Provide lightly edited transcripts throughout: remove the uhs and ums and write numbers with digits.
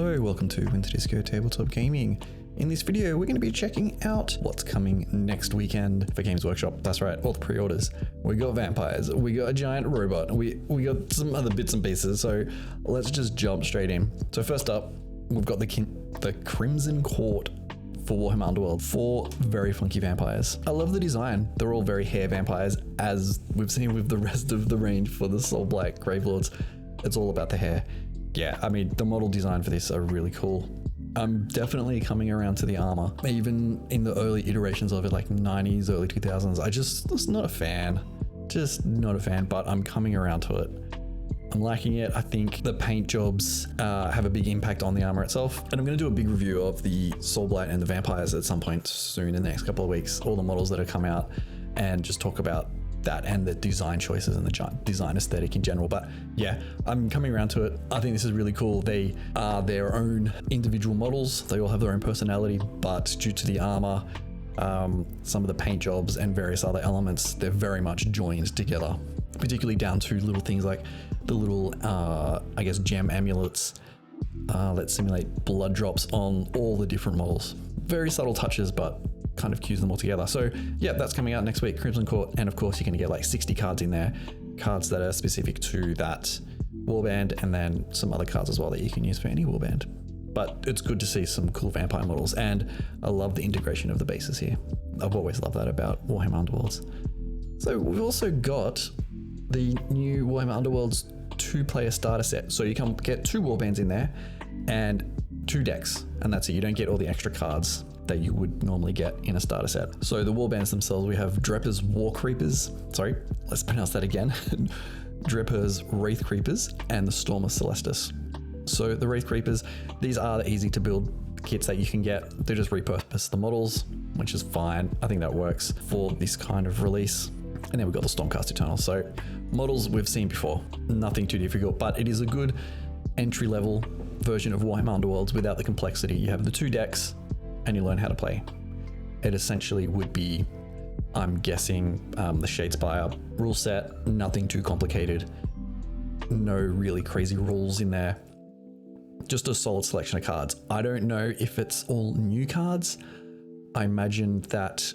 Hello, welcome to Winter Disco Tabletop Gaming. In this video, we're going to be checking out what's coming next weekend for Games Workshop. That's right, all the pre-orders. We got vampires, we got a giant robot, we got some other bits and pieces, so let's just jump straight in. So first up, we've got the Crimson Court for Warhammer Underworld. 4 very funky vampires. I love the design. They're all very hair vampires, as we've seen with the rest of the range for the Soul Blight Gravelords. It's all about the hair. Yeah, I mean, the model design for this are really cool. I'm definitely coming around to the armor. Even in the early iterations of it, like 90s, early 2000s, I just not a fan. Just not a fan, but I'm coming around to it. I'm liking it. I think the paint jobs have a big impact on the armor itself. And I'm going to do a big review of the Soul Blight and the vampires at some point soon in the next couple of weeks. All the models that have come out, and just talk about that and the design choices and the design aesthetic in general. But yeah, I'm coming around to it. I think this is really cool. They are their own individual models. They all have their own personality, but due to the armor, some of the paint jobs and various other elements, they're very much joined together, particularly down to little things like the little, I guess, gem amulets that simulate blood drops on all the different models. Very subtle touches, but kind of cues them all together. So yeah, that's coming out next week, Crimson Court. And of course, you're going to get like 60 cards in there, cards that are specific to that warband, and then some other cards as well that you can use for any warband. But it's good to see some cool vampire models, and I love the integration of the bases here. I've always loved that about Warhammer Underworlds. So we've also got the new Warhammer Underworlds 2-player starter set. So you can get 2 warbands in there and 2 decks, and that's it. You don't get all the extra cards that you would normally get in a starter set. So the warbands themselves, we have Dreper's War Creepers, sorry, let's pronounce that again. Dreper's Wraith Creepers and the Storm of Celestus. So the Wraith Creepers, these are the easy to build kits that you can get. They just repurpose the models, which is fine. I think that works for this kind of release. And then we've got the Stormcast Eternal. So models we've seen before, nothing too difficult, but it is a good entry-level version of Warhammer Underworlds without the complexity. You have the 2 decks, and you learn how to play. It essentially would be, I'm guessing, the Shadespire rule set, nothing too complicated, no really crazy rules in there, just a solid selection of cards. I don't know if it's all new cards. I imagine that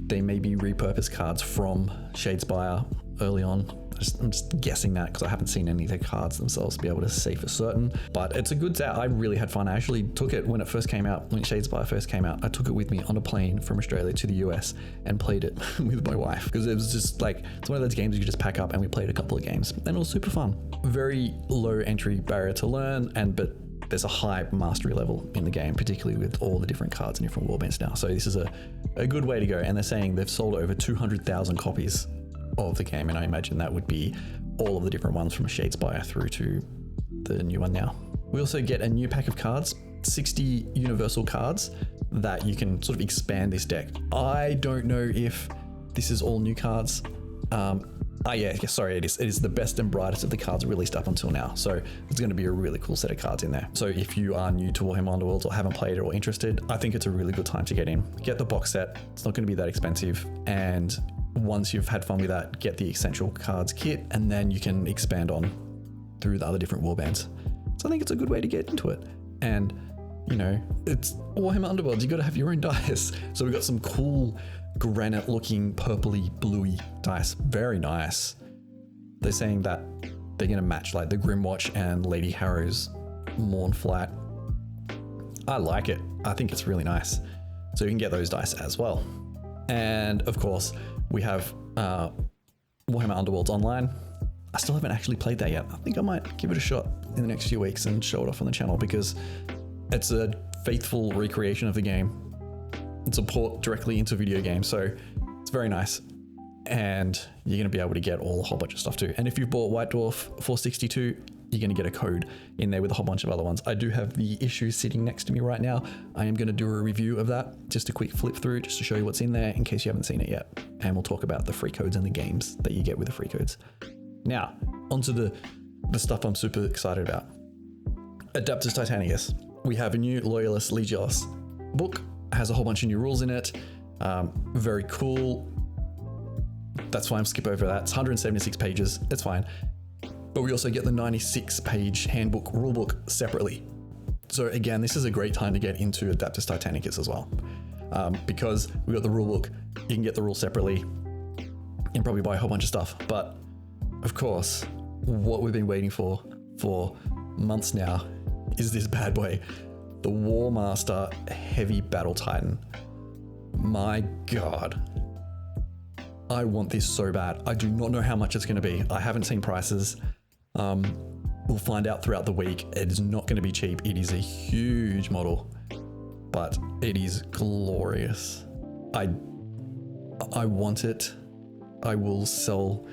they may be repurposed cards from Shadespire early on. I'm just guessing that because I haven't seen any of the cards themselves to be able to say for certain. But it's a good set. I really had fun. I actually took it when it first came out, when Shadespire first came out. I took it with me on a plane from Australia to the US and played it with my wife, because it was just like, it's one of those games you just pack up, and we played a couple of games and it was super fun. Very low entry barrier to learn, but there's a high mastery level in the game, particularly with all the different cards and different warbands now. So this is a good way to go. And they're saying they've sold over 200,000 copies of the game, and I imagine that would be all of the different ones from Shadespire through to the new one now. We also get a new pack of cards, 60 universal cards that you can sort of expand this deck. I don't know if this is all new cards. Sorry, it is. It is the best and brightest of the cards released up until now. So it's going to be a really cool set of cards in there. So if you are new to Warhammer Underworlds or haven't played it or interested, I think it's a really good time to get in. Get the box set. It's not going to be that expensive, and once you've had fun with that, get the essential cards kit, and then you can expand on through the other different warbands. So I think it's a good way to get into it. And, you know, it's Warhammer Underworlds, you got to have your own dice. So we've got some cool granite looking purpley bluey dice. Very nice. They're saying that they're going to match like the Grimwatch and Lady Harrow's Mournflight. I like it. I think it's really nice. So you can get those dice as well. And of course, we have Warhammer Underworlds Online. I still haven't actually played that yet. I think I might give it a shot in the next few weeks and show it off on the channel, because it's a faithful recreation of the game. It's a port directly into video games, so it's very nice. And you're going to be able to get a whole bunch of stuff too. And if you've bought White Dwarf 462, you're going to get a code in there with a whole bunch of other ones. I do have the issue sitting next to me right now. I am going to do a review of that, just a quick flip through, just to show you what's in there in case you haven't seen it yet. And we'll talk about the free codes and the games that you get with the free codes. Now, onto the stuff I'm super excited about. Adeptus Titanicus. We have a new Loyalist Legios book. It has a whole bunch of new rules in it. Very cool. That's why I'm skip over that. It's 176 pages. It's fine. But we also get the 96-page handbook rulebook separately. So again, this is a great time to get into Adeptus Titanicus as well, because we got the rulebook. You can get the rules separately and probably buy a whole bunch of stuff. But of course, what we've been waiting for months now is this bad boy, the Warmaster Heavy Battle Titan. My God, I want this so bad. I do not know how much it's going to be. I haven't seen prices. We'll find out throughout the week. It is not going to be cheap. It is a huge model, but it is glorious. I want it. I will sell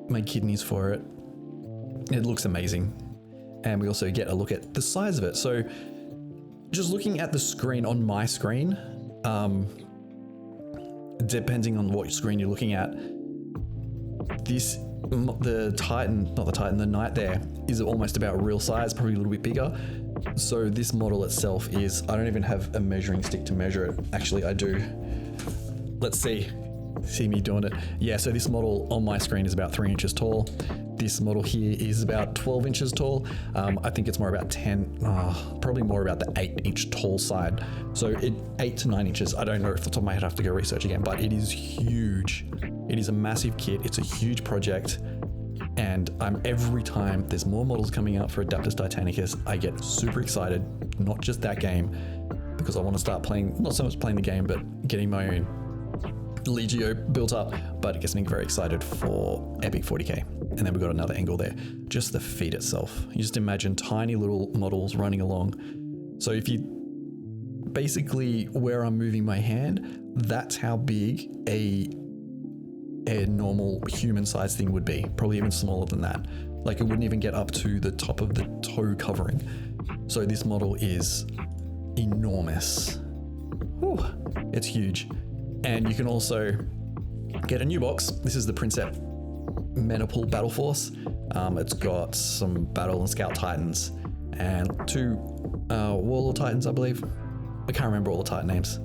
my kidneys for it. It looks amazing. And we also get a look at the size of it. So just looking at the screen on my screen, depending on what screen you're looking at, the knight there is almost about real size, probably a little bit bigger. So this model itself is, I don't even have a measuring stick to measure it. Actually, I do. Let's see me doing it. Yeah, so this model on my screen is about 3 inches tall. This model here is about 12 inches tall. I think it's more about 10, probably more about the 8-inch tall side. So 8 to 9 inches. I don't know off the top of my head, I have to go research again, but it is huge. It is a massive kit. It's a huge project. And every time there's more models coming out for Adeptus Titanicus, I get super excited. Not just that game, because I want to start playing, not so much playing the game, but getting my own Legio built up, but getting very excited for Epic 40k. And then we've got another angle there. Just the feat itself. You just imagine tiny little models running along. So if you basically where I'm moving my hand, that's how big a normal human-sized thing would be. Probably even smaller than that. Like it wouldn't even get up to the top of the toe covering. So this model is enormous. Whew, it's huge. And you can also get a new box. This is the Princeps Menopole Battle Force. It's got some Battle and Scout Titans and 2 Warlord Titans, I believe. I can't remember all the Titan names,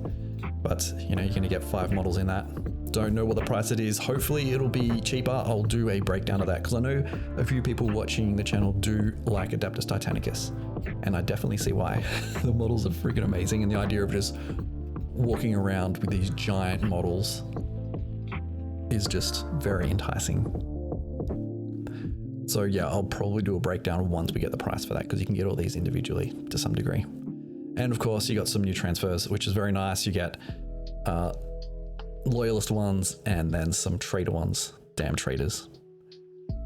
but you know, you're going to get 5 models in that. Don't know what the price it is. Hopefully it'll be cheaper. I'll do a breakdown of that because I know a few people watching the channel do like Adeptus Titanicus, and I definitely see why. The models are freaking amazing, and the idea of just walking around with these giant models is just very enticing. So yeah, I'll probably do a breakdown once we get the price for that, because you can get all these individually to some degree. And of course you got some new transfers, which is very nice. You get Loyalist ones and then some traitor ones. Damn traitors.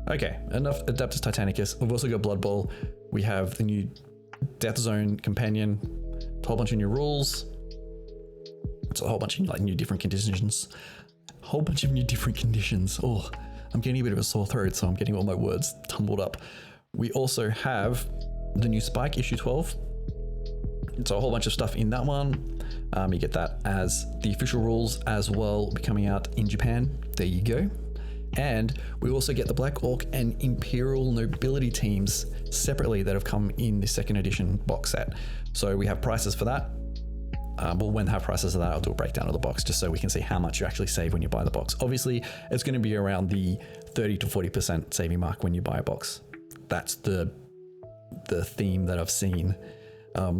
Okay, enough Adeptus Titanicus. We've also got Blood Bowl. We have the new Death Zone companion, a whole bunch of new rules. It's a whole bunch of new different conditions. Oh, I'm getting a bit of a sore throat, so I'm getting all my words tumbled up. We also have the new Spike issue 12. It's a whole bunch of stuff in that one. You get that as the official rules as well, be coming out in Japan. There you go. And we also get the Black Orc and Imperial Nobility teams separately that have come in the 2nd edition box set. So we have prices for that. But when I have prices of that, I'll do a breakdown of the box just so we can see how much you actually save when you buy the box. Obviously, it's going to be around the 30 to 40% saving mark when you buy a box. That's the theme that I've seen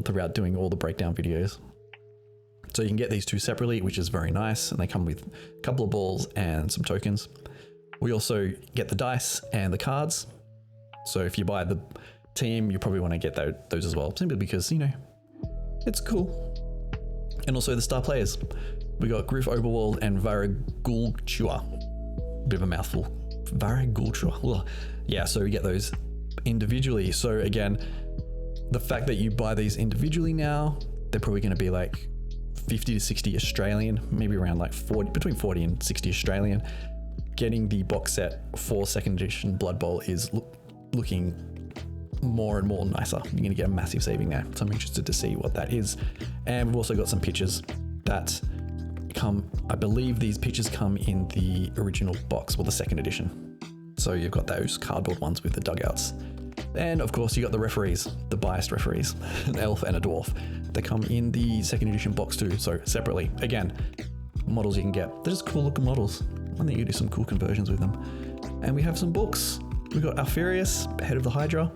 throughout doing all the breakdown videos. So you can get these 2 separately, which is very nice, and they come with a couple of balls and some tokens. We also get the dice and the cards. So if you buy the team, you probably want to get those as well, simply because, you know, it's cool. And also the star players. We got Griff Oberwald and Varagulchua. Bit of a mouthful. Varagulchua. Yeah, so we get those individually. So again, the fact that you buy these individually now, they're probably going to be like 50 to 60 Australian, maybe around like 40, between 40 and 60 Australian. Getting the box set for 2nd edition Blood Bowl is looking more and more nicer. You're going to get a massive saving there. So I'm interested to see what that is. And we've also got some pictures that come, I believe these pictures come in the original box, or the 2nd edition. So you've got those cardboard ones with the dugouts. And of course you got the referees, the biased referees, an elf and a dwarf. They come in the 2nd edition box too, so separately. Again, models you can get. They're just cool looking models. I think you can do some cool conversions with them. And we have some books. We've got Alfarius, Head of the Hydra,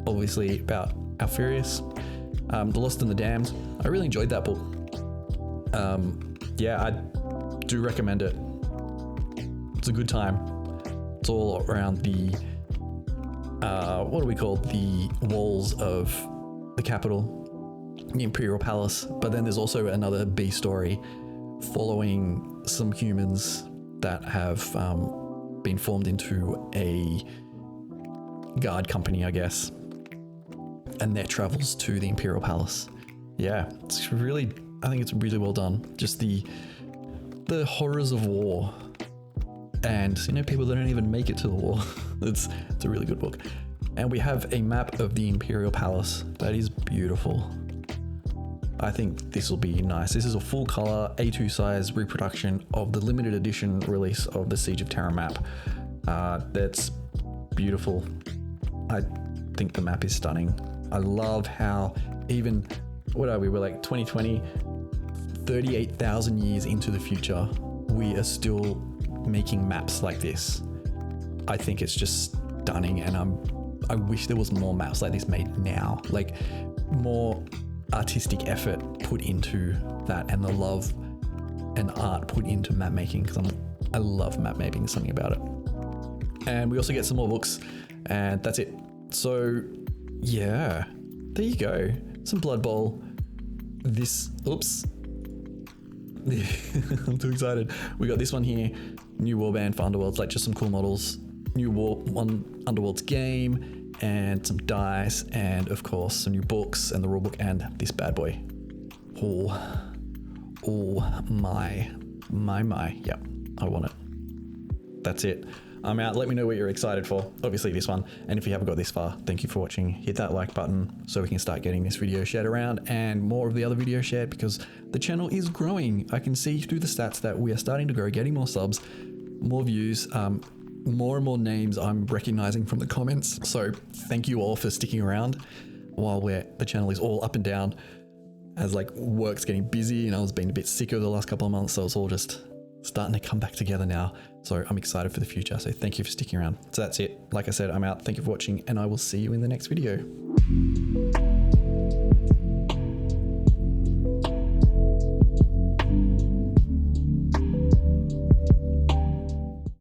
obviously about Alfarius. The Lost and the Damned. I really enjoyed that book. Yeah, I do recommend it. It's a good time. It's all around the what do we call the walls of the capital, the Imperial Palace. But then there's also another B story following some humans that have been formed into a guard company, I guess, and their travels to the Imperial Palace. Yeah, it's really, I think it's really well done. Just the horrors of war, and you know, people that don't even make it to the war. It's a really good book. And we have a map of the Imperial Palace that is beautiful. I think this will be nice. This is a full color A2 size reproduction of the limited edition release of the Siege of Terra map. That's beautiful. I think the map is stunning. I love how even, what are we? We're like 2020, 38,000 years into the future, we are still making maps like this. I think it's just stunning, and I wish there was more maps like this made now. Like more artistic effort put into that, and the love and art put into map making, because I love map making. There's something about it. And we also get some more books, and that's it. So yeah, there you go. Some Blood Bowl. This, oops. I'm too excited. We got this one here, new warband for Underworlds, like just some cool models, new Underworlds game, and some dice, and of course some new books and the rulebook, and this bad boy. Oh my. Yep, I want it. That's it. I'm out. Let me know what you're excited for. Obviously this one. And if you haven't got this far, thank you for watching. Hit that like button so we can start getting this video shared around, and more of the other videos shared, because the channel is growing. I can see through the stats that we are starting to grow, getting more subs, more views, more and more names I'm recognizing from the comments. So thank you all for sticking around while the channel is all up and down, as like work's getting busy, and I was being a bit sick over the last couple of months, so it's all just starting to come back together now. So I'm excited for the future. So thank you for sticking around. So that's it. Like I said, I'm out. Thank you for watching, and I will see you in the next video.